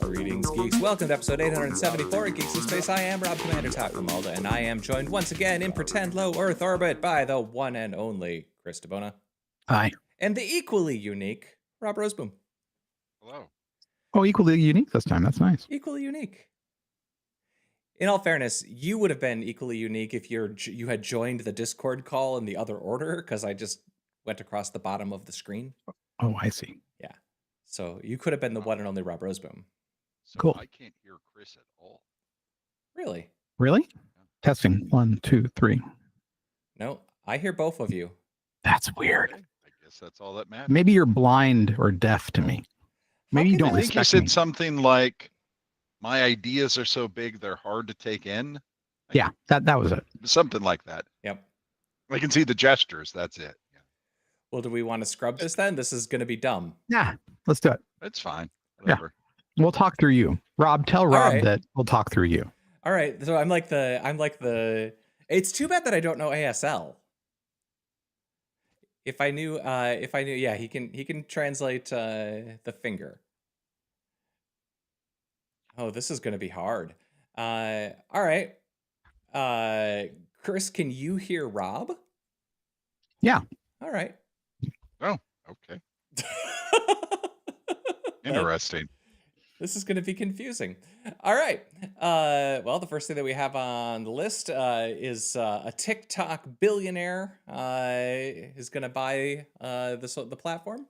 Greetings, geeks. Welcome to episode 874 of Geeks in Space. I am Rob Commander Takumalda, and I am joined once again in pretend low Earth orbit by the one and only Chris DeBona. Hi. And the equally unique Rob Roseboom. Hello. Oh, equally unique this time. That's nice. Equally unique. In all fairness, you would have been equally unique if you had joined the Discord call in the other order, because I just went across the bottom of the screen. Oh, I see. Yeah. So you could have been the one and only Rob Roseboom. So Cool. I can't hear Chris at all. Really? Really? Testing. 1, 2, 3. No, I hear both of you. That's weird. Okay. I guess that's all that matters. Maybe you're blind or deaf to me. Maybe you can don't I think you respect said me. something like, "My ideas are so big they're hard to take in." Yeah, that was it. Something like that. Yep. I can see the gestures. That's it. Yeah. Well, do we want to scrub this then? This is going to be dumb. Yeah, let's do it. That's fine. Yeah. Whatever. We'll talk through you. Rob, tell Rob right. that we'll talk through you. All right. So I'm like the. It's too bad that I don't know ASL. If I knew, yeah, he can translate the finger. Oh, this is going to be hard. All right. Chris, can you hear Rob? Yeah. All right. Oh, okay. Interesting. This is going to be confusing. All right. Well, the first thing that we have on the list is a TikTok billionaire is going to buy the platform.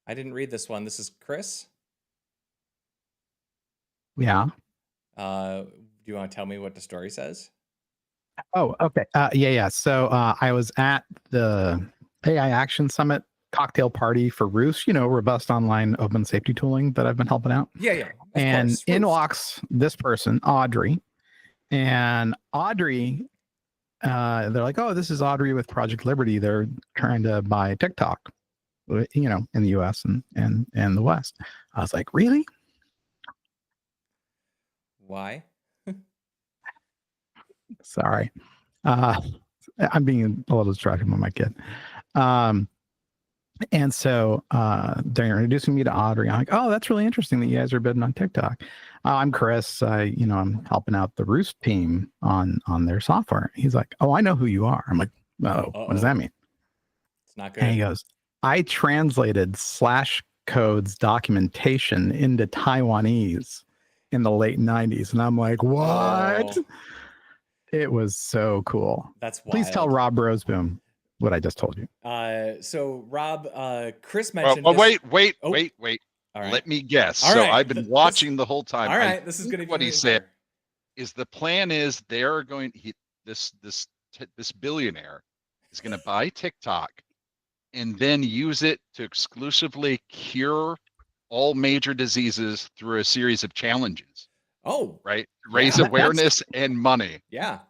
I didn't read this one. This is Chris. Yeah. Do you want to tell me what the story says? Oh, okay. Yeah. So I was at the AI Action Summit cocktail party for Roost, robust online open safety tooling that I've been helping out. Yeah. And in walks this person, Audrey. And Audrey, they're like, "Oh, this is Audrey with Project Liberty. They're trying to buy TikTok, in the US and the West." I was like, "Really?" Why? Sorry. I'm being a little distracted by my kid. And so they're introducing me to Audrey. I'm like, "Oh, that's really interesting that you guys are bidding on TikTok." I'm Chris. I'm helping out the Roost team on their software. He's like, "Oh, I know who you are." I'm like, "Oh, what does that mean?" It's not good. And he goes, "I translated Slashcode's documentation into Taiwanese in the late 90s." And I'm like, "What?" Oh. It was so cool. That's wild. Please tell Rob Roseboom what I just told you. So Rob, Chris mentioned. Well, this- wait. Oh. All right. Let me guess. All So right. I've been watching the whole time. All I right. This is think going to be what he really said better. is the plan is they're going. This billionaire is going to buy TikTok and then use it to exclusively cure all major diseases through a series of challenges. Oh, Right? Raise Yeah. awareness and money. yeah.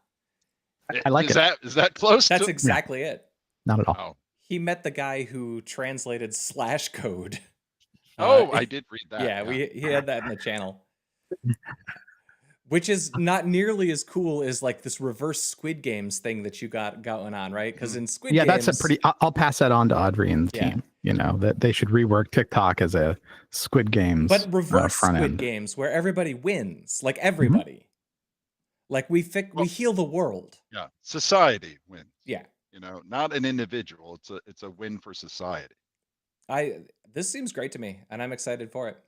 I like is it. Is that close? That's to? exactly it. Not at all. Oh. He met the guy who translated Slashcode. I did read that. Yeah, he had that in the channel. Which is not nearly as cool as like this reverse Squid Games thing that you got going on, right? Because in Squid Yeah, Games, that's a pretty. I'll pass that on to Audrey and the Yeah. team. That they should rework TikTok as a Squid Games, but reverse front Squid end. Games where everybody wins, like everybody. Like we heal the world. Yeah. Society wins. Yeah. Not an individual. It's a win for society. This seems great to me, and I'm excited for it.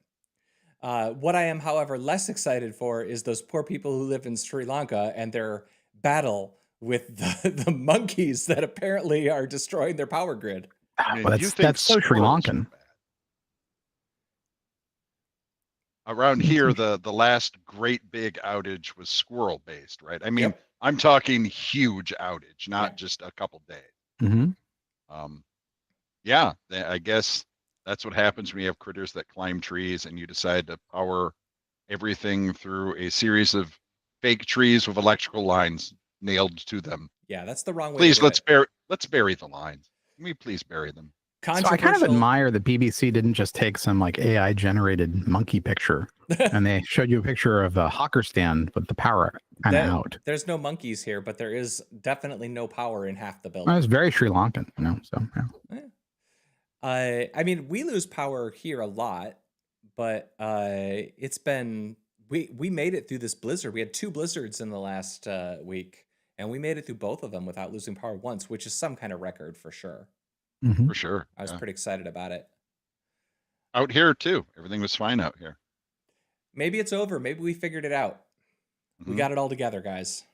What I am, however, less excited for is those poor people who live in Sri Lanka and their battle with the monkeys that apparently are destroying their power grid. I mean, Well, you that's think so Sri squirrels are Lankan. bad. Around here, the last great big outage was squirrel based, right? I mean, Yep. I'm talking huge outage, not Yeah. just a couple days. Mm-hmm. Yeah, I guess that's what happens when you have critters that climb trees and you decide to power everything through a series of fake trees with electrical lines nailed to them. Yeah, that's the wrong way. Please, to do let's bury the lines. Can we please bury them? So I kind of Controversial. admire the BBC didn't just take some like AI generated monkey picture and they showed you a picture of a hawker stand with the power kind of out. There's no monkeys here, but there is definitely no power in half the Well, building. it's very Sri Lankan, So yeah. I mean, we lose power here a lot, but it's been we made it through this blizzard. We had 2 blizzards in the last week, and we made it through both of them without losing power once, which is some kind of record for sure. Mhm. For sure. I was yeah. pretty excited about it. Out here too. Everything was fine out here. Maybe it's over. Maybe we figured it out. We Mhm. got it all together, guys.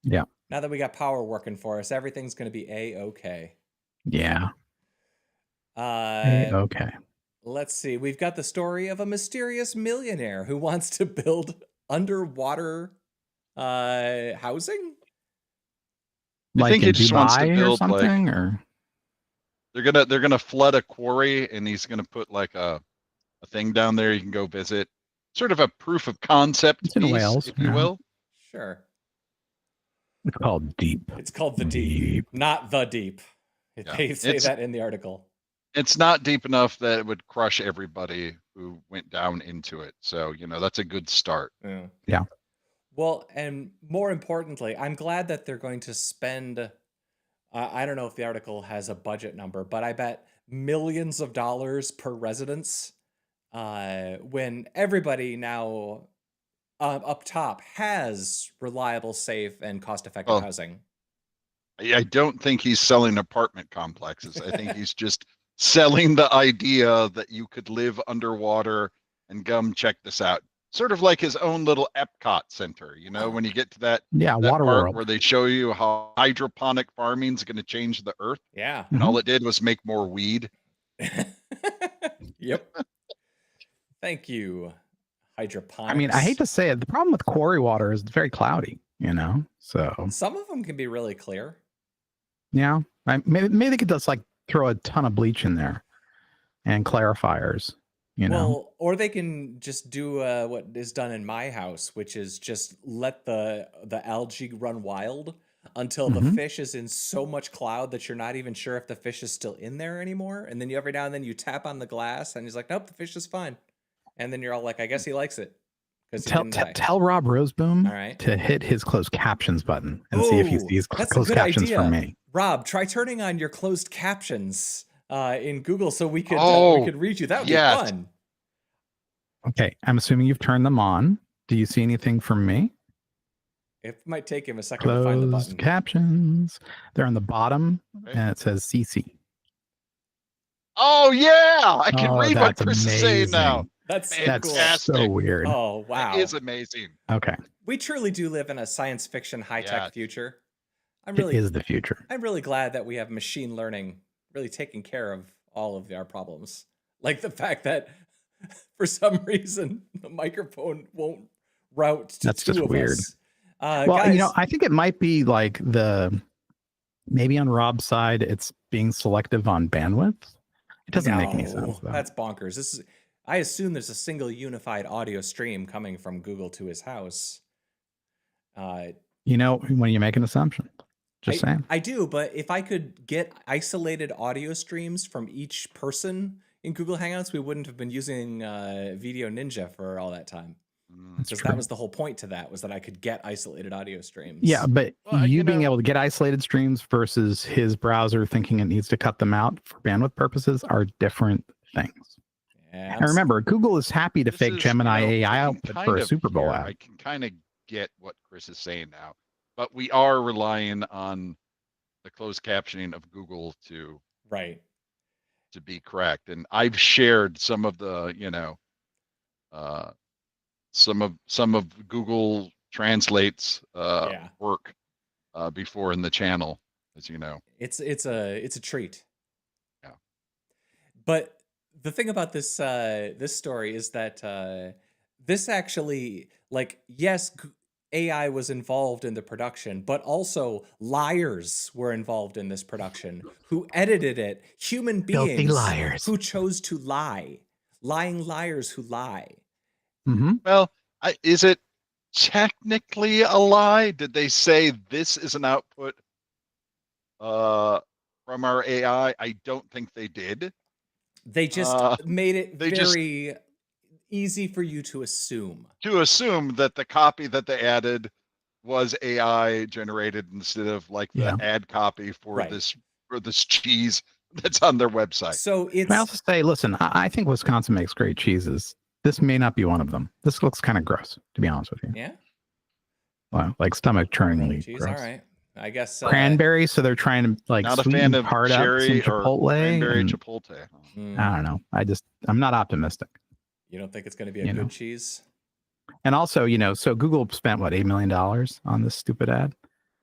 Yeah. Now that we got power working for us, everything's going to be a-okay. Yeah. Uh, Okay. Let's see. We've got the story of a mysterious millionaire who wants to build underwater housing. I Like think in he just wants to Dubai or build, like- something, or They're gonna flood a quarry, and he's gonna put like a thing down there you can go visit. Sort of a proof of concept It's in piece, Wales, if you yeah. will. Sure. it's called Deep. It's called the deep, not the deep. Yeah. They say It's- that in the article. It's not deep enough that it would crush everybody who went down into it. So, that's a good start. Yeah. Well, and more importantly, I'm glad that they're going to spend, I don't know if the article has a budget number, but I bet millions of dollars per residence when everybody now up top has reliable, safe, and cost-effective Well, housing. I don't think he's selling apartment complexes. I think he's just selling the idea that you could live underwater and come check this out. Sort of like his own little Epcot center, when you get to that Yeah, that Water part World. where they show you how hydroponic farming is going to change the earth, Yeah. and all it did was make more weed. Yep. Thank you, hydroponics. I mean, I hate to say it, the problem with quarry water is it's very cloudy, so Some of them can be really clear. yeah. Maybe they could just like throw a ton of bleach in there and clarifiers, Well, or they can just do what is done in my house, which is just let the algae run wild until the fish is in so much cloud that you're not even sure if the fish is still in there anymore. And then every now and then you tap on the glass and he's like, nope, the fish is fine. And then you're all like, I guess he likes it. Tell Rob Roseboom All right. to hit his closed captions button and see if he Ooh, sees that's a closed good captions idea. from me. Rob, try turning on your closed captions in Google so we could read you. That would be fun. Okay, I'm assuming you've turned them on. Do you see anything from me? It might take him a second to find the Closed button. captions. They're on the bottom, Okay. and it says CC. Oh yeah, I can read what that's Chris is saying now. That's so That's cool. so weird. Oh, wow. That is amazing. Okay, We truly do live in a science fiction high-tech Yes. future. it is the future. I'm really glad that we have machine learning really taking care of all of our problems. Like the fact that for some reason the microphone won't route to That's two just of weird. us. Well, Guys, I think it might be like maybe on Rob's side, it's being selective on bandwidth. It doesn't make any sense, though. That's bonkers. I assume there's a single unified audio stream coming from Google to his house. When you make an assumption, just saying. I do, but if I could get isolated audio streams from each person in Google Hangouts, we wouldn't have been using Video Ninja for all that time. Because that was the whole point to that, was that I could get isolated audio streams. Yeah, but Well, you being able to get isolated streams versus his browser thinking it needs to cut them out for bandwidth purposes are different things. Yeah, And remember, Google is happy to This fake is, Gemini I AI can output kind for a of Super Bowl hear- ad. I can kind of get what Chris is saying now, but we are relying on the closed captioning of Google to right. be correct. And I've shared some of the, some of Google Translate's work before in the channel, as you know. It's a treat. Yeah. But the thing about this this story is that this actually, like, yes, AI was involved in the production, but also liars were involved in this production who edited it. Human Filthy beings liars. who chose to lie. Lying liars who lie. Mm-hmm. Well, is it technically a lie? Did they say this is an output from our AI? I don't think they did. They just made it they very easy for you to assume. To assume that the copy that they added was AI generated instead of like the ad copy for Right. this cheese that's on their website. So Can I also say, listen, I think Wisconsin makes great cheeses. This may not be one of them. This looks kind of gross, to be honest with you. yeah, Well, like stomach churningly cheese. gross. All right, I guess Cranberry, so they're trying to like Not a sweeten fan of part up some cherry or Chipotle. cranberry and chipotle. I don't know. I'm not optimistic. You don't think it's going to be a good cheese? And also, so Google spent what, $8 million on this stupid ad?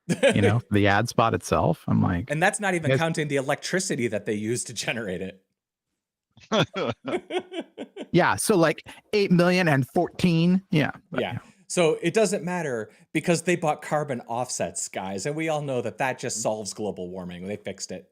The ad spot itself. I'm like, and that's not even counting the electricity that they use to generate it. Yeah, so like 8 million and 14. Yeah. Yeah. So it doesn't matter because they bought carbon offsets, guys, and we all know that just solves global warming. They fixed it.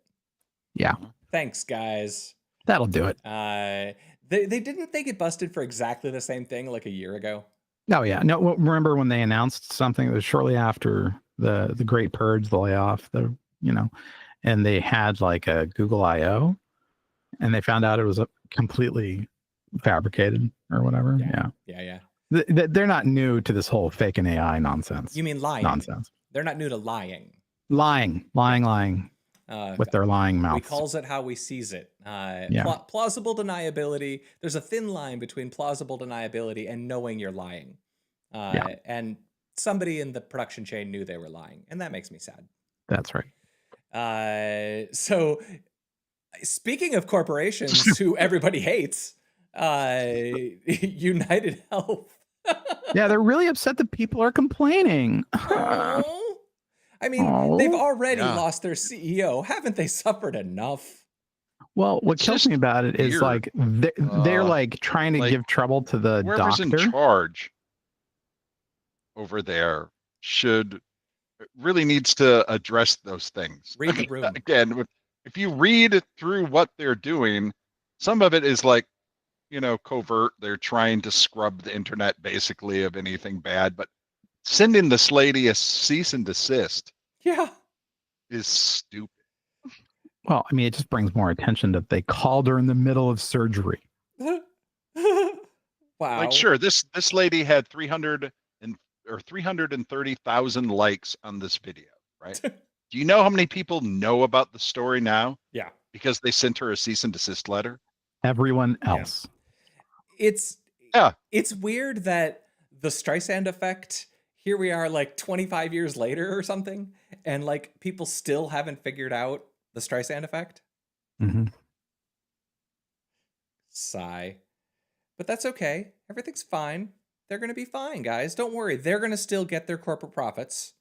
Yeah. Thanks, guys. That'll do it. They didn't they get busted for exactly the same thing like a year ago? Oh yeah. No, remember when they announced something that was shortly after the Great Purge, the layoff, and they had like a Google I/O, and they found out it was completely fabricated or whatever. Yeah. They're not new to this whole fake and AI nonsense. You mean lying? Nonsense. They're not new to lying. Lying. With their lying mouths. We calls it how we sees it. Plausible deniability. There's a thin line between plausible deniability and knowing you're lying. And somebody in the production chain knew they were lying, and that makes me sad. That's right. So speaking of corporations who everybody hates, United Health. Yeah, they're really upset that people are complaining. I mean, they've already lost their CEO. Haven't they suffered enough? Well, what kills me about it is like they're like trying to give trouble to the whoever's doctor. in charge over there really needs to address those things. Read the room. Again, if you read through what they're doing, some of it is like, covert. They're trying to scrub the internet basically of anything bad, but sending this lady a cease and desist is stupid. Well, I mean, it just brings more attention that they called her in the middle of surgery. Wow. Like, sure, this lady had 330,000 likes on this video, right? Do you know how many people know about the story now? Yeah. Because they sent her a cease and desist letter? Everyone else. It's weird that the Streisand effect, here we are like 25 years later or something, and like people still haven't figured out the Streisand effect. Mm-hmm. Sigh. But that's okay. Everything's fine. They're going to be fine, guys. Don't worry. They're going to still get their corporate profits.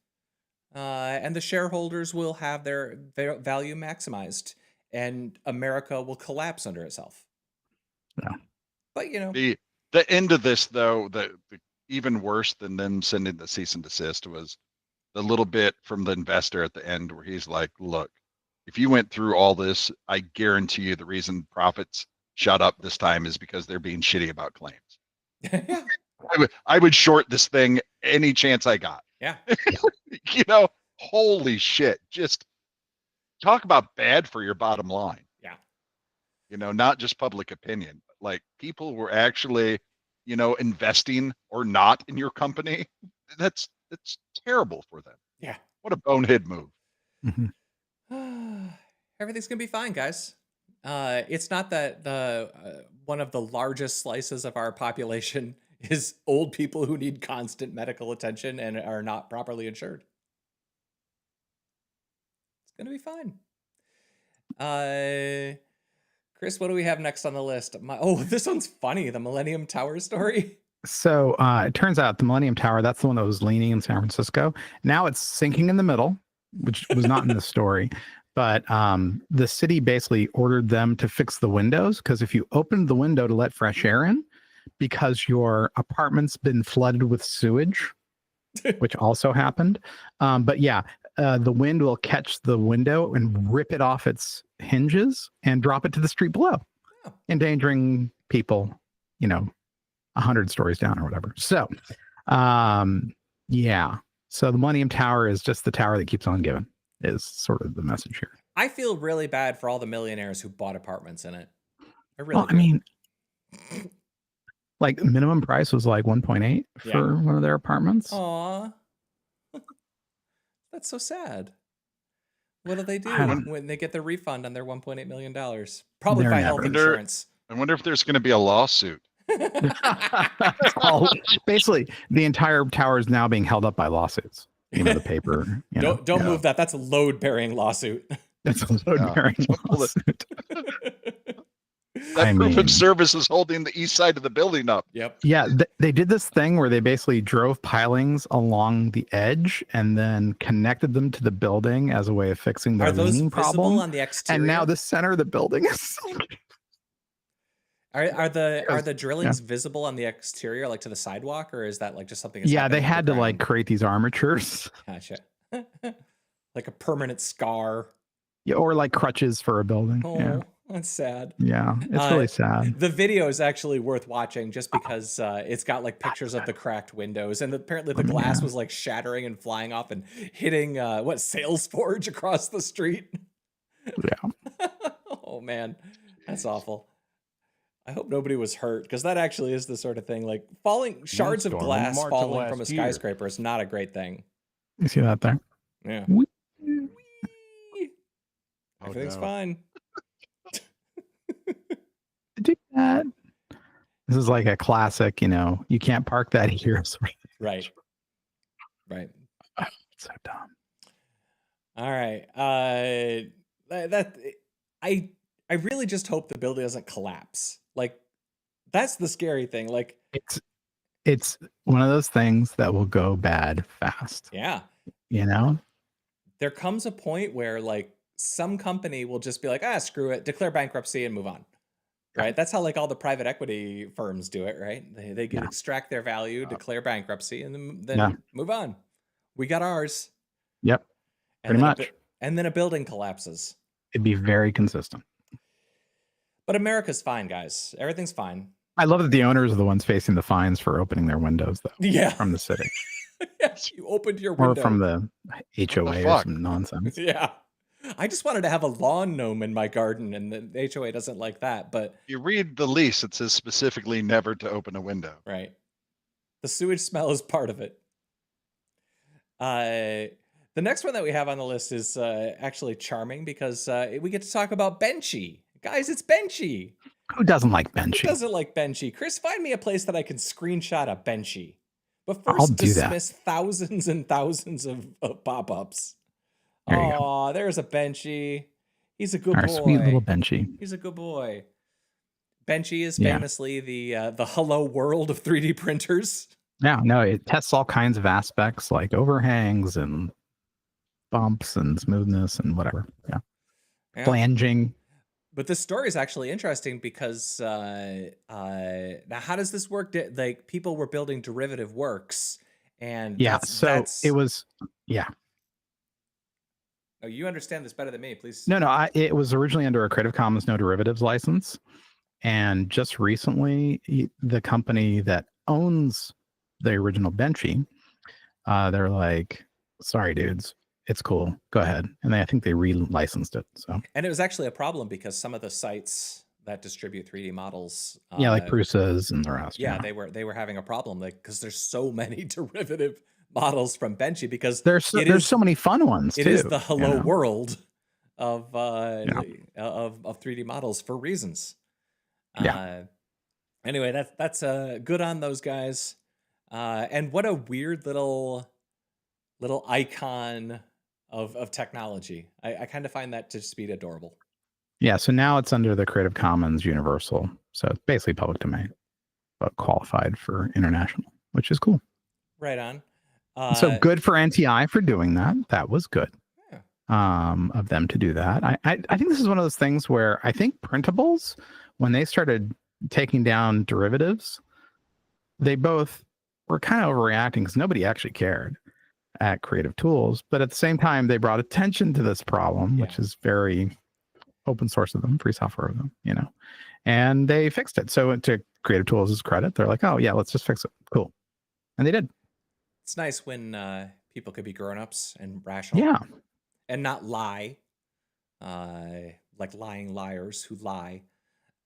And the shareholders will have their value maximized. And America will collapse under itself. Yeah. But, The end of this, though, the even worse than them sending the cease and desist was the little bit from the investor at the end where he's like, look, if you went through all this, I guarantee you the reason profits shut up this time is because they're being shitty about claims. Yeah. I would short this thing any chance I got. Yeah. Holy shit. Just talk about bad for your bottom line. Yeah. Not just public opinion, but like people were actually, investing or not in your company. That's terrible for them. Yeah. What a bonehead move. Mm-hmm. Everything's going to be fine, guys. It's not that one of the largest slices of our population is old people who need constant medical attention and are not properly insured. It's going to be fine. Chris, what do we have next on the list? This one's funny. The Millennium Tower story. So it turns out the Millennium Tower, that's the one that was leaning in San Francisco. Now it's sinking in the middle, which was not in the story. But the city basically ordered them to fix the windows, because if you opened the window to let fresh air in, because your apartment's been flooded with sewage, which also happened. But yeah, the wind will catch the window and rip it off its hinges and drop it to the street below, endangering people, 100 stories down or whatever. So, yeah. So the Millennium Tower is just the tower that keeps on giving, is sort of the message here. I feel really bad for all the millionaires who bought apartments in it. I really do. I mean, like minimum price was like 1.8 for one of their apartments. Aw. That's so sad. What do they do I don't- when they get their refund on their $1.8 million? Probably They're by never- health insurance. I wonder if there's going to be a lawsuit. It's all, basically, the entire tower is now being held up by lawsuits. You know, the paper. Don't yeah. move that. That's a load-bearing lawsuit. It's a load-bearing lawsuit. That proof of service is holding the east side of the building up. Yep. Yeah, they did this thing where they basically drove pilings along the edge and then connected them to the building as a way of fixing their Are those leaning visible problem. on the exterior? And now the center of the building is. Are the drillings visible on the exterior, like to the sidewalk, or is that like just something? Yeah, they had to like create these armatures. Gotcha. Like a permanent scar. Yeah, or like crutches for a building. Oh, yeah. that's sad. Yeah, it's really sad. The video is actually worth watching just because it's got like pictures of the cracked windows, and apparently the glass was like shattering and flying off and hitting Sales Forge across the street. Yeah. Oh man, that's awful. I hope nobody was hurt, because that actually is the sort of thing, like shards of glass falling from a skyscraper is not a great thing. You see that there? Yeah. Whee! Everything's fine. Do that. This is like a classic, you can't park that here. Right. Right. So dumb. All right. I really just hope the building doesn't collapse. Like, that's the scary thing. Like, it's one of those things that will go bad fast. Yeah. There comes a point where like some company will just be like, screw it, declare bankruptcy and move on. Right. That's how like all the private equity firms do it. Right. They extract their value, declare bankruptcy, and then move on. We got ours. Yep. And pretty much. And then a building collapses. It'd be very consistent. But America's fine, guys. Everything's fine. I love that the owners are the ones facing the fines for opening their windows, though. Yeah. From the city. Yes, you opened your window. Or from the HOA or some nonsense. Yeah. I just wanted to have a lawn gnome in my garden, and the HOA doesn't like that. But you read the lease, it says specifically never to open a window. Right. The sewage smell is part of it. The next one that we have on the list is actually charming, because we get to talk about Benchy. Guys, it's Benchy. Who doesn't like Benchy? Who doesn't like Benchy? Chris, find me a place that I can screenshot a Benchy. But first, dismiss thousands and thousands of pop-ups. Oh, there's a Benchy. He's a good boy. Sweet little Benchy. He's a good boy. Benchy is famously the hello world of 3D printers. Yeah, no, it tests all kinds of aspects like overhangs and bumps and smoothness and whatever. Yeah. Flanging. But this story is actually interesting because now how does this work? Like, people were building derivative works, and it was. Oh, you understand this better than me, please. No, it was originally under a Creative Commons no derivatives license, and just recently, the company that owns the original Benchy, they're like, "Sorry, dudes. It's cool. Go ahead." And I think they re-licensed it. So, and it was actually a problem because some of the sites that distribute 3D models, like Prusa's and the rest. Yeah, they were having a problem, like, because there's so many derivative models from Benchy, because there's so many fun ones. It is the hello world of 3D models for reasons. Anyway, that's good on those guys. And what a weird little icon of technology. I kind of find that to just be adorable. Yeah, so now it's under the Creative Commons Universal. So it's basically public domain, but qualified for international, which is cool. Right on. So good for NTI for doing that. That was good of them to do that. I think this is one of those things where I think printables, when they started taking down derivatives, they both were kind of overreacting because nobody actually cared at Creative Tools. But at the same time, they brought attention to this problem, which is very open source of them, free software of them, and they fixed it. So to Creative Tools' credit, they're like, oh yeah, let's just fix it. Cool. And they did. It's nice when people could be grown-ups and rational, and not lie, like lying liars who lie.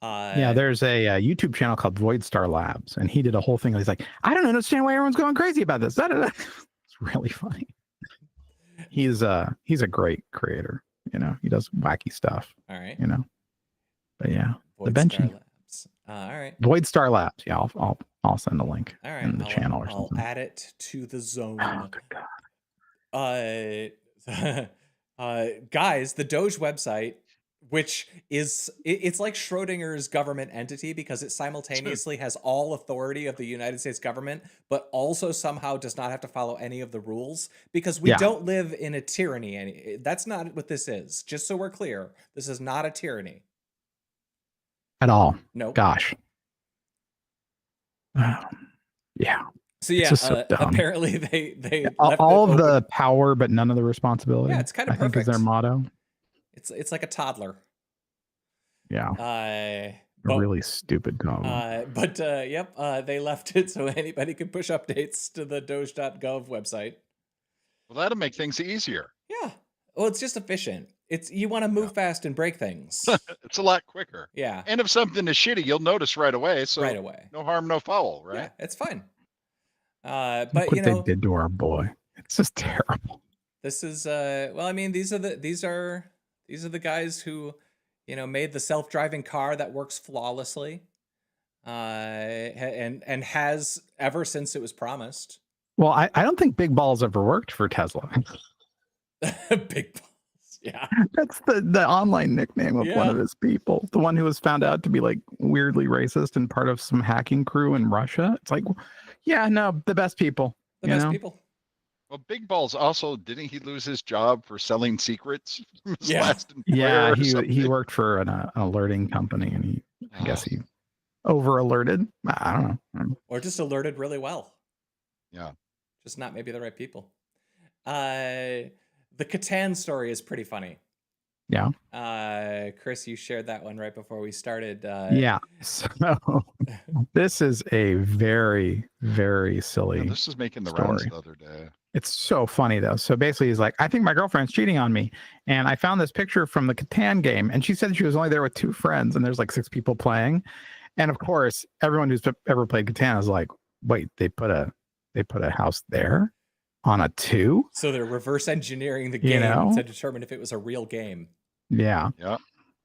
There's a YouTube channel called Voidstar Labs, and he did a whole thing. He's like, I don't understand why everyone's going crazy about this. It's really funny. he's a great creator. You know, he does wacky stuff. All right. You know, but yeah, the Void Star Benchy. Labs. All right. Void Star Labs. Yeah, I'll send a link All right. in the channel or I'll something. add it to the zone. Oh, good God. Guys, the Doge website, which is it's like Schrodinger's government entity because it simultaneously has all authority of the United States government, but also somehow does not have to follow any of the rules because we Yeah. don't live in a tyranny. That's not what this is. Just so we're clear, this is not a tyranny. At all. No. Gosh. Yeah. So It's yeah, just so dumb. apparently they left all it of open. the power, but none of the responsibility. Yeah, it's kind of I think is their perfect. motto. It's like a toddler. Yeah. A really stupid toddler. But yep, they left it so anybody could push updates to the Doge.gov website. Well, that'll make things easier. Yeah. Well, it's just efficient. It's you want to move fast and break things. It's a lot quicker. Yeah. And if something is shitty, you'll notice right away. So right away. no harm, no foul, right? Yeah, it's fine. Look But what they did to our boy. It's just terrible. This is well, I mean, these are the guys who, you know, made the self-driving car that works flawlessly. And has ever since it was promised. Well, I don't think Big Balls ever worked for Tesla. Big Balls. Yeah. That's the online nickname of one of his people. The one who was found out to be like weirdly racist and part of some hacking crew in Russia. It's like, yeah, no, the best people. The best people. Well, Big Balls also, didn't he lose his job for selling secrets? Yeah. Yeah, he worked for an alerting company and I guess he over alerted. I don't know. Or just alerted really well. Yeah. Just not maybe the right people. The Catan story is pretty funny. Yeah. Chris, you shared that one right before we started. Yeah. So this is a very, very silly. Yeah, this is making the story. rounds the other day. It's so funny though. So basically he's like, I think my girlfriend's cheating on me. And I found this picture from the Catan game. And she said she was only there with 2 friends and there's like 6 people playing. And of course, everyone who's ever played Catan is like, wait, they put a house there on a 2? So they're reverse engineering the game to determine if it was a real game. Yeah. Yeah.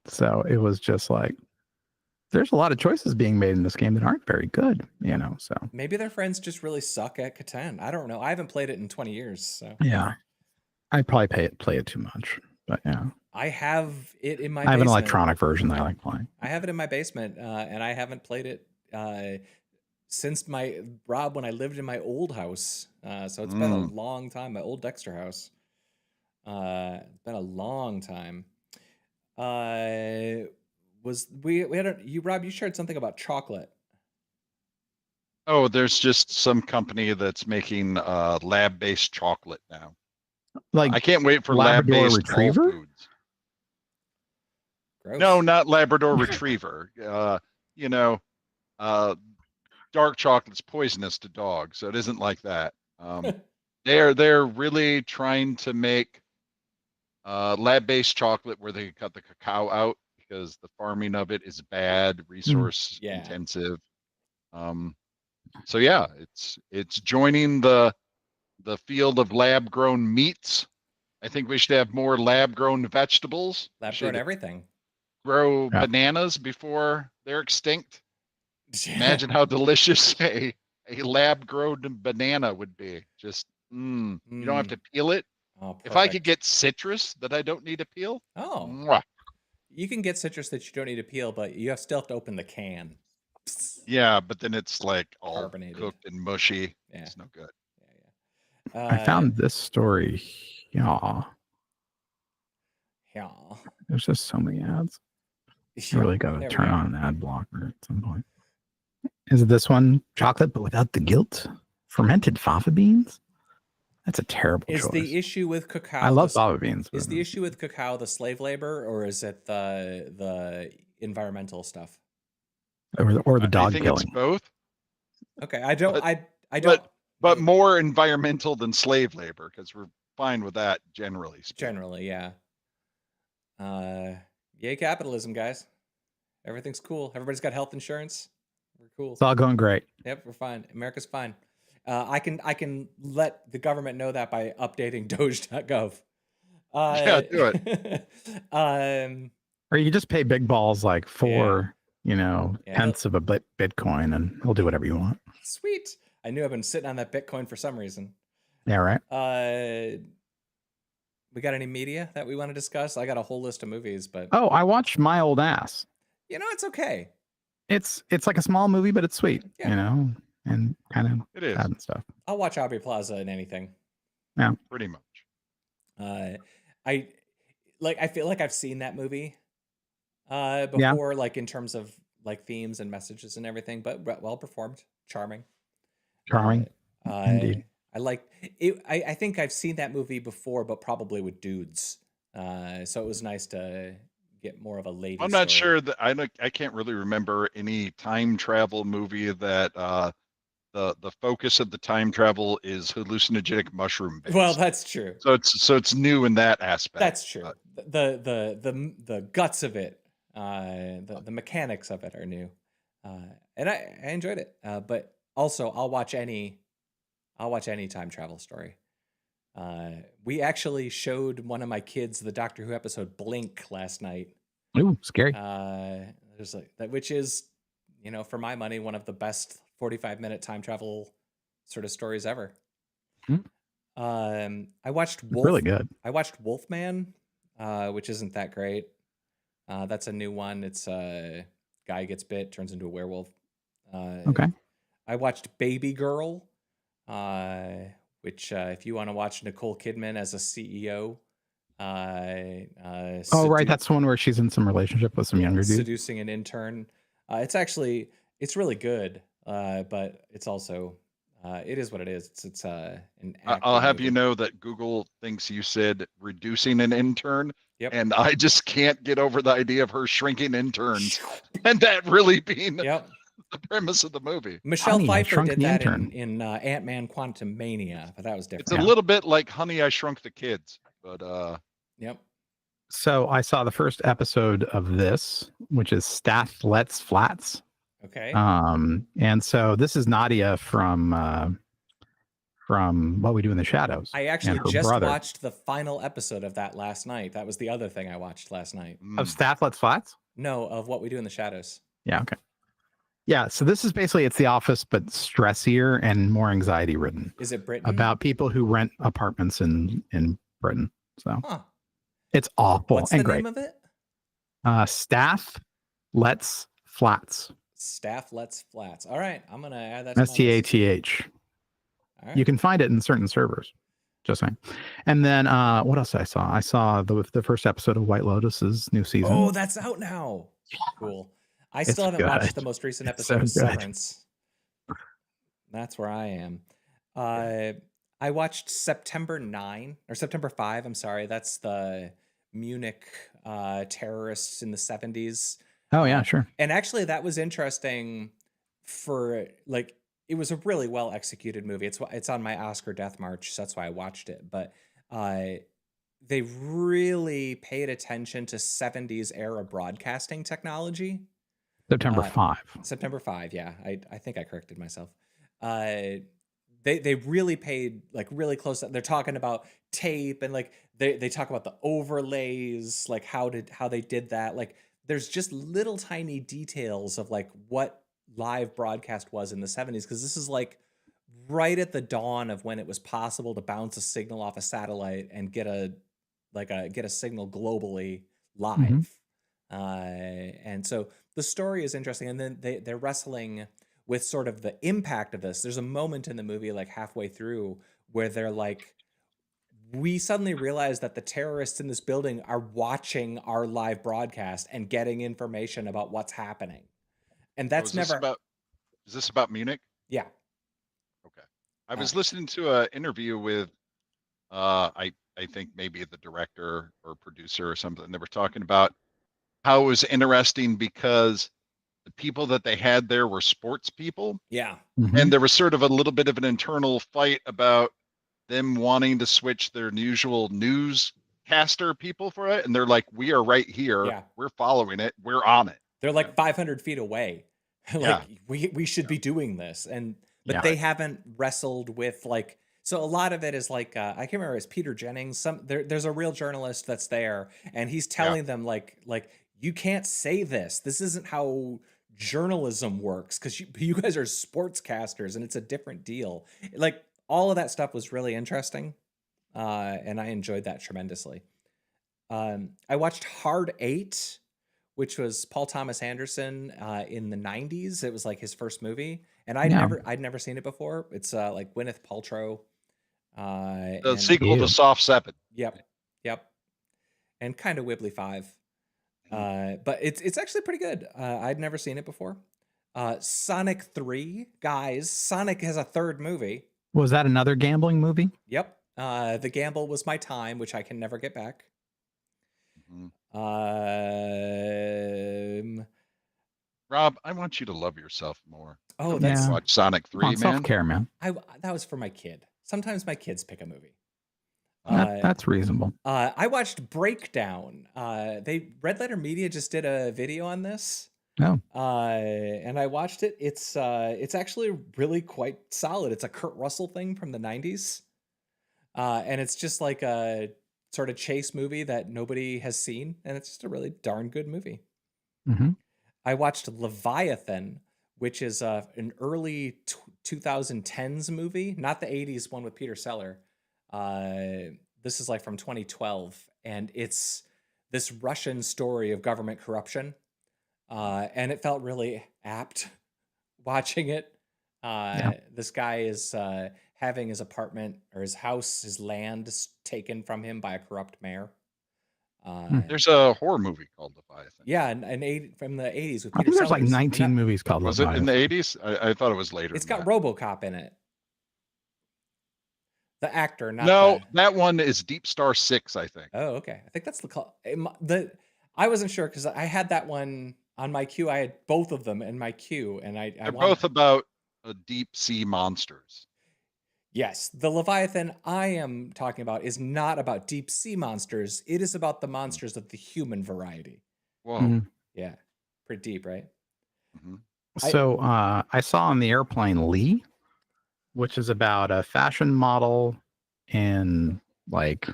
So it was just like, there's a lot of choices being made in this game that aren't very good, you know, so. Maybe their friends just really suck at Catan. I don't know. I haven't played it in 20 years, so. Yeah. I'd probably play it too much, but yeah. I have it in my I have basement. an electronic version that I like playing. I have it in my basement, and I haven't played it since Rob, when I lived in my old house. So it's been a long time, my old Dexter house. It's been a long time. Rob, you shared something about chocolate. Oh, there's just some company that's making lab-based chocolate now. Like, I can't wait for Labrador lab-based Retriever? foods. Gross. No, not Labrador Retriever. You know, dark chocolate's poisonous to dogs, so it isn't like that. They're really trying to make lab-based chocolate where they cut the cacao out because the farming of it is bad, resource intensive. So yeah, it's joining the field of lab-grown meats. I think we should have more lab-grown vegetables. Lab-grown everything. Grow bananas before they're extinct. Imagine how delicious a lab-grown banana would be. Just you don't have to peel it. Oh, if I could get citrus that I don't need to peel. Oh, mwah. You can get citrus that you don't need to peel, but you still have to open the can. Yeah, but then it's like all carbonated, cooked and mushy. Yeah. It's no good. Yeah. I found this story. Yeah. There's just so many ads. You really got to turn on an ad blocker at some point. Is this one chocolate but without the guilt? Fermented fava beans? That's a terrible choice. Is the issue with cacao? I love fava beans. Is the issue with cacao the slave labor, or is it the environmental stuff? Or the dog I think killing? It's both. Okay, I don't. But more environmental than slave labor because we're fine with that generally. Generally, yeah. Yay capitalism, guys! Everything's cool. Everybody's got health insurance. We're cool. It's all going great. Yep, we're fine. America's fine. I can let the government know that by updating Doge.gov. Yeah, do it. Or you can just pay big balls like Yeah. 4, Yeah, tenths of a Bitcoin, and he'll do whatever you want. sweet. I knew I've been sitting on that Bitcoin for some reason. Yeah, right. We got any media that we want to discuss? I got a whole list of movies, but Oh, I watched My Old Ass. it's okay. It's like a small movie, but it's sweet, Yeah. and kind of It is. sad and stuff. I'll watch Aubrey Plaza in anything. Yeah, pretty much. I feel like I've seen that movie before, like in terms of like themes and messages and everything, but well performed, charming. Indeed. I like it. I think I've seen that movie before, but probably with dudes. So it was nice to get more of a lady. I'm not story. sure that I can't really remember any time travel movie that the focus of the time travel is hallucinogenic mushroom based. Well, that's true. So it's new in that aspect. That's true. The guts of it, the mechanics of it are new, and I enjoyed it. But also, I'll watch any time travel story. We actually showed one of my kids the Doctor Who episode Blink last night. Ooh, scary. There's like that, which is, for my money, one of the best 45-minute time travel sort of stories ever. I watched really good. I watched Wolfman, which isn't that great. That's a new one. It's a guy gets bit, turns into a werewolf. Okay. I watched Baby Girl, which if you want to watch Nicole Kidman as a CEO. Oh, right. That's the one where she's in some relationship with some younger dude. Seducing an intern. It's really good, but it's also, it is what it is. It's an I'll have movie. you know that Google thinks you said reducing an intern. Yep. And I just can't get over the idea of her shrinking interns and that really being the premise of the movie. Michelle Pfeiffer did that in Ant-Man Quantumania, but that was different. It's a little bit like Honey, I Shrunk the Kids, but Yep. So I saw the first episode of this, which is Staff Lets Flats. Okay. And so this is Nadia from What We Do in the Shadows. I actually just watched the final episode of that last night. That was the other thing I watched last night. Of Staff Lets Flats? No, of What We Do in the Shadows. Yeah, okay. Yeah, so this is basically, it's The Office, but stressier and more anxiety ridden. Is it Britain? About people who rent apartments in Britain. So it's awful. What's and the great. name of it? Staff Lets Flats. Staff Lets Flats. All right, I'm gonna add that to STATH. Right. You can find it in certain servers. Just saying. And then what else I saw? I saw the first episode of White Lotus's new season. Oh, that's out now. Cool. I still haven't watched the most recent episode of Severance. That's where I am. I watched September 5. I'm sorry. That's the Munich terrorists in the 70s. Oh, yeah, sure. And actually, that was interesting for like, it was a really well executed movie. It's on my Oscar Death March, so that's why I watched it. But they really paid attention to 70s era broadcasting technology. September 5. September 5, yeah. I think I corrected myself. They really paid like really close. They're talking about tape and like they talk about the overlays, like how they did that. Like there's just little tiny details of like what live broadcast was in the 70s, because this is like right at the dawn of when it was possible to bounce a signal off a satellite and get a signal globally live. And so the story is interesting, and then they're wrestling with sort of the impact of this. There's a moment in the movie like halfway through where they're like, we suddenly realize that the terrorists in this building are watching our live broadcast and getting information about what's happening. And that's is this about Munich? Yeah. Okay. I was listening to an interview with I think maybe the director or producer or something. They were talking about how it was interesting because the people that they had there were sports people. Yeah. And there was sort of a little bit of an internal fight about them wanting to switch their usual newscaster people for it. And they're like, we are right here. Yeah. We're following it. We're on it. They're like 500 feet away. Like we should be doing this. And but Yeah. they haven't wrestled with like. So a lot of it is like I can't remember. It's Peter Jennings. There's a real journalist that's there, and he's telling them like you can't say this. This isn't how journalism works because you guys are sportscasters, and it's a different deal. Like all of that stuff was really interesting, and I enjoyed that tremendously. I watched Hard Eight, which was Paul Thomas Anderson in the 90s. It was like his first movie, and I'd never seen it before. It's like Gwyneth Paltrow. The And sequel to Soft 7. Yep, and kind of Wibbly 5. But it's actually pretty good. I'd never seen it before. Sonic 3, guys. Sonic has a third movie. Was that another gambling movie? Yep. The gamble was my time, which I can never get back. Rob, I want you to love yourself more. Oh, that's watch Sonic 3, man. Self-care, man. That was for my kid. Sometimes my kids pick a movie. That's reasonable. I watched Breakdown. Red Letter Media just did a video on this. No. And I watched it. It's actually really quite solid. It's a Kurt Russell thing from the 90s. And it's just like a sort of chase movie that nobody has seen, and it's just a really darn good movie. Mm-hmm. I watched Leviathan, which is an early 2010s movie, not the 80s one with Peter Sellers. This is like from 2012, and it's this Russian story of government corruption, and it felt really apt watching it. This guy is having his apartment or his house, his land taken from him by a corrupt mayor. There's a horror movie called Leviathan. Yeah, from the 80s with Peter I think there's Sellers. like 19 movies called Was Leviathan. it in the 80s? I thought it was later. It's got RoboCop in it. The actor, not no, that one is Deep Star 6, I think. Oh, okay. I think that's the I wasn't sure because I had that one on my queue. I had both of them in my queue, and They're both about deep sea monsters. Yes, the Leviathan I am talking about is not about deep sea monsters. It is about the monsters of the human variety. Whoa. Mm-hmm. Yeah, pretty deep, right? Mm-hmm. So I saw on the airplane Lee, which is about a fashion model in like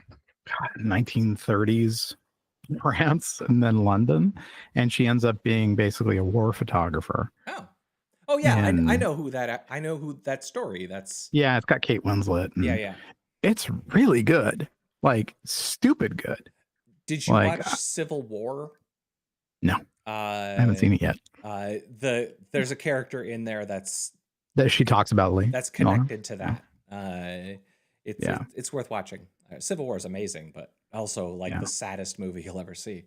1930s France and then London, and she ends up being basically a war photographer. Oh yeah, I know who that story. That's it's got Kate Winslet. Yeah. It's really good, like stupid good. Did you watch Civil War? No, I haven't seen it yet. There's a character in there that she talks about Lee. That's connected to that. It's worth watching. Civil War is amazing, but also like the saddest movie you'll ever see.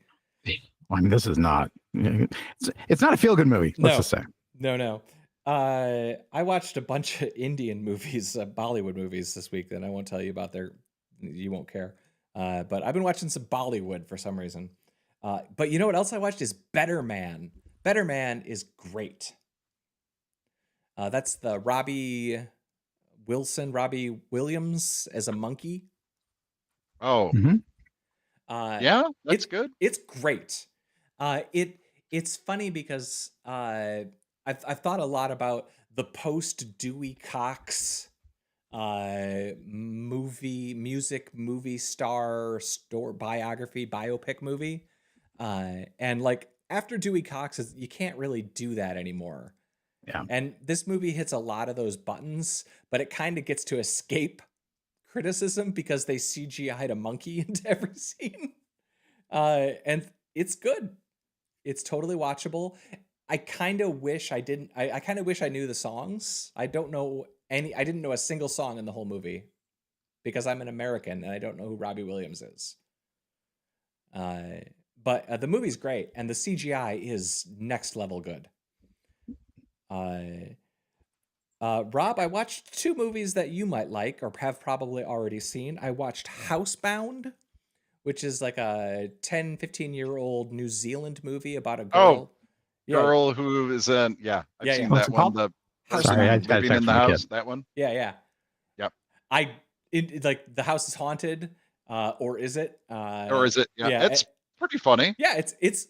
I mean, this is not. It's not a feel-good movie. Let's just say. No. I watched a bunch of Indian movies, Bollywood movies this week that I won't tell you about. You won't care. But I've been watching some Bollywood for some reason. But you know what else I watched is Better Man. Better Man is great. That's the Robbie Williams as a monkey. Oh. Mm-hmm. That's good. It's great. It's funny because I've thought a lot about the post Dewey Cox movie star biopic movie, and like after Dewey Cox, you can't really do that anymore. Yeah. And this movie hits a lot of those buttons, but it kind of gets to escape criticism because they CGI'd a monkey into every scene. And it's good. It's totally watchable. I kind of wish I didn't. I kind of wish I knew the songs. I didn't know a single song in the whole movie because I'm an American and I don't know who Robbie Williams is. But the movie's great and the CGI is next level good. Rob, I watched two movies that you might like or have probably already seen. I watched Housebound, which is like a 10, 15-year-old New Zealand movie about a girl. Girl who is in, I've seen that one. The person living in the house, that one. Yeah. Yep. Like the house is haunted, or is it? Or is it? Yeah, it's pretty funny. Yeah, it's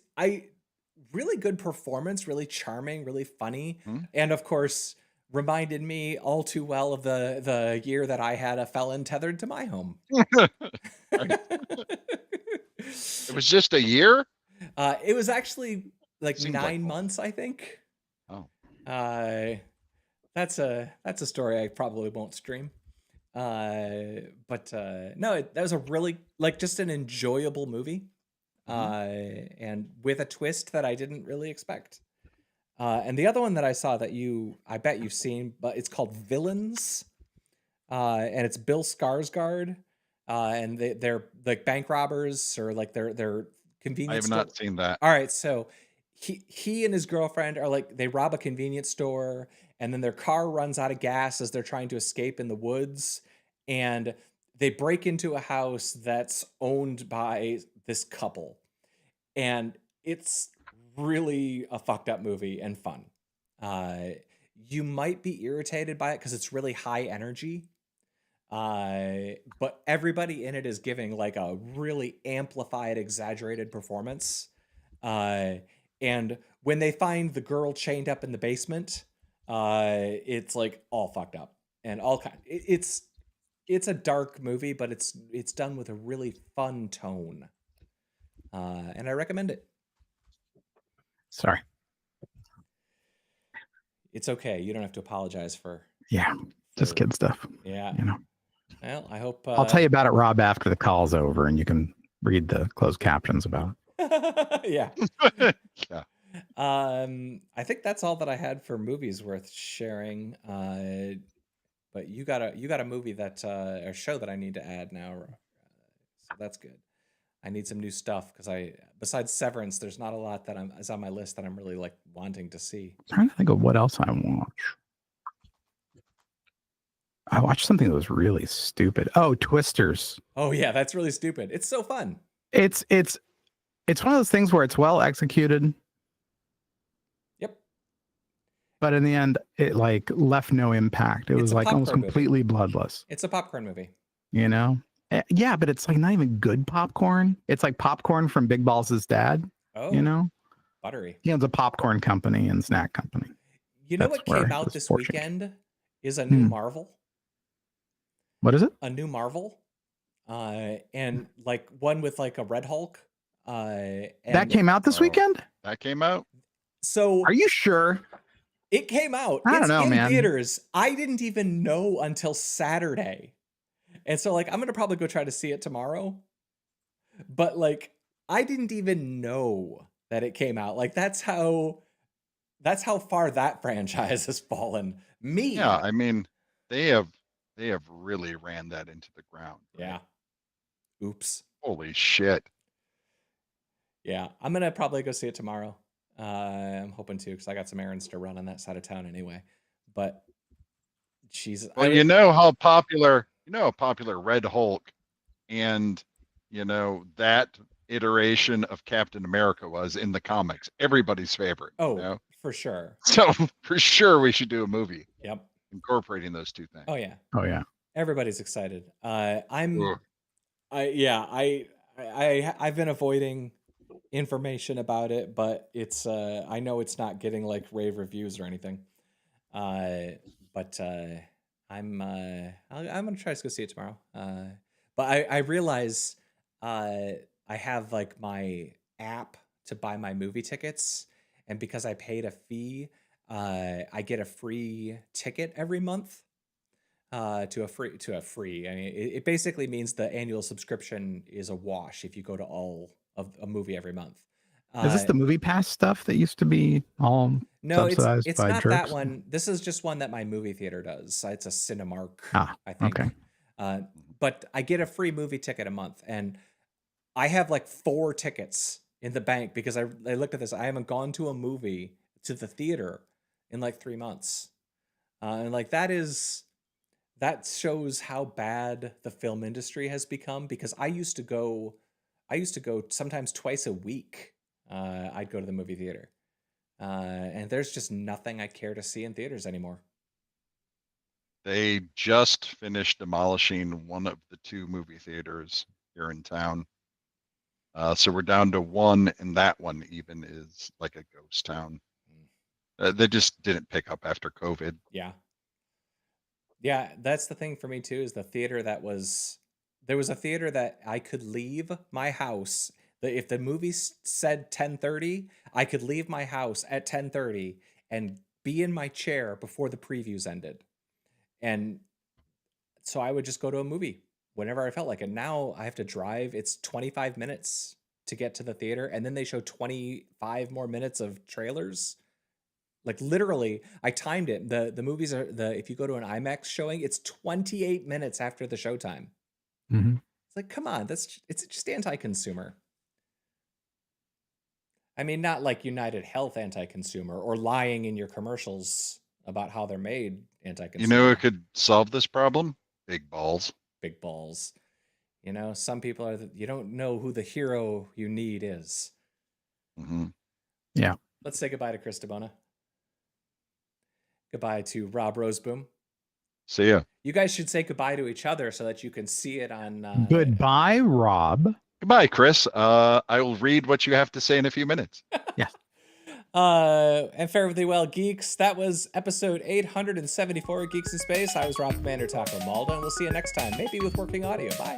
really good performance, really charming, really funny, and of course reminded me all too well of the year that I had a felon tethered to my home. Right. It was just a year? It was actually like Seems like 9 more. months, I think. Oh, That's a story I probably won't stream. But no, that was a really like just an enjoyable movie. And with a twist that I didn't really expect. And the other one that I saw that I bet you've seen, but it's called Villains. And it's Bill Skarsgård. And they're like bank robbers or like they're I convenience have store. not seen that. All right, so he and his girlfriend are like they rob a convenience store and then their car runs out of gas as they're trying to escape in the woods and they break into a house that's owned by this couple. And it's really a fucked up movie and fun. You might be irritated by it because it's really high energy. But everybody in it is giving like a really amplified, exaggerated performance. And when they find the girl chained up in the basement, it's like all fucked up and all kind. It's a dark movie, but it's done with a really fun tone. And I recommend it. Sorry. It's okay. You don't have to apologize for. Yeah, just kid stuff. Yeah. You know. Well, I hope. I'll tell you about it, Rob, after the call's over, and you can read the closed captions about it. Yeah. Yeah. I think that's all that I had for movies worth sharing. But you got a movie that a show that I need to add now. So that's good. I need some new stuff because besides Severance, there's not a lot that is on my list that I'm really like wanting to see. I'm trying to think of what else I watch. I watched something that was really stupid. Oh, Twisters. Oh yeah, that's really stupid. It's so fun. It's one of those things where it's well executed. Yep. But in the end, it like left no impact. It was like almost completely bloodless. It's a popcorn movie. You know? Yeah, but it's like not even good popcorn. It's like popcorn from Big Balls' dad. Oh. You know? Buttery. He owns a popcorn company and snack company. You know what came out this weekend is a new Marvel. What is it? A new Marvel. And like one with like a Red Hulk. That came out this weekend? That came out? So are you sure? It came out. I don't know, in man. Theaters. I didn't even know until Saturday. And so like I'm gonna probably go try to see it tomorrow. But like I didn't even know that it came out. Like that's how far that franchise has fallen. Yeah, I mean, they have really ran that into the ground. Right? Yeah. Oops. Holy shit. Yeah, I'm gonna probably go see it tomorrow. I'm hoping to because I got some errands to run on that side of town anyway. But Jesus. Well, you know how popular Red Hulk and that iteration of Captain America was in the comics. Everybody's favorite. Oh, for sure. So for sure we should do a movie. Yep. Incorporating those two things. Oh yeah. Oh yeah. Everybody's excited. I've been avoiding information about it, but it's I know it's not getting like rave reviews or anything. But I'm gonna try to go see it tomorrow. But I realize I have like my app to buy my movie tickets, and because I paid a fee, I get a free ticket every month. To a free. I mean, it basically means the annual subscription is a wash if you go to all of a movie every month. Is this the Movie Pass stuff that used to be all subsidized it's by not jerks? that one. This is just one that my movie theater does. It's a Cinemark, I think. Okay. But I get a free movie ticket a month, and I have like 4 tickets in the bank because I looked at this. I haven't gone to a movie to the theater in like 3 months, and like that shows how bad the film industry has become because I used to go sometimes twice a week. I'd go to the movie theater. And there's just nothing I care to see in theaters anymore. They just finished demolishing one of the 2 movie theaters here in town. So we're down to 1, and that one even is like a ghost town. They just didn't pick up after COVID. Yeah. Yeah, that's the thing for me too, is the theater that was, there was a theater that I could leave my house. If the movie said 10:30, I could leave my house at 10:30 and be in my chair before the previews ended. And so I would just go to a movie whenever I felt like it. Now I have to drive. It's 25 minutes to get to the theater, and then they show 25 more minutes of trailers. Like literally, I timed it. The movies are if you go to an IMAX showing, it's 28 minutes after the showtime. Mm-hmm. It's like, come on, it's just anti-consumer. I mean, not like United Health anti-consumer or lying in your commercials about how they're made anti-consumer. You know who could solve this problem? Big balls. Big balls. You know, some people are, you don't know who the hero you need is. Mm-hmm. Yeah. Let's say goodbye to Chris DeBona. Goodbye to Rob Roseboom. See ya. You guys should say goodbye to each other so that you can see it on. Goodbye, Rob. Goodbye, Chris. I will read what you have to say in a few minutes. Yes. And fare thee well, geeks. That was episode 874 of Geeks in Space. I was Rob Commander Taco Maldo, and we'll see you next time, maybe with working audio. Bye.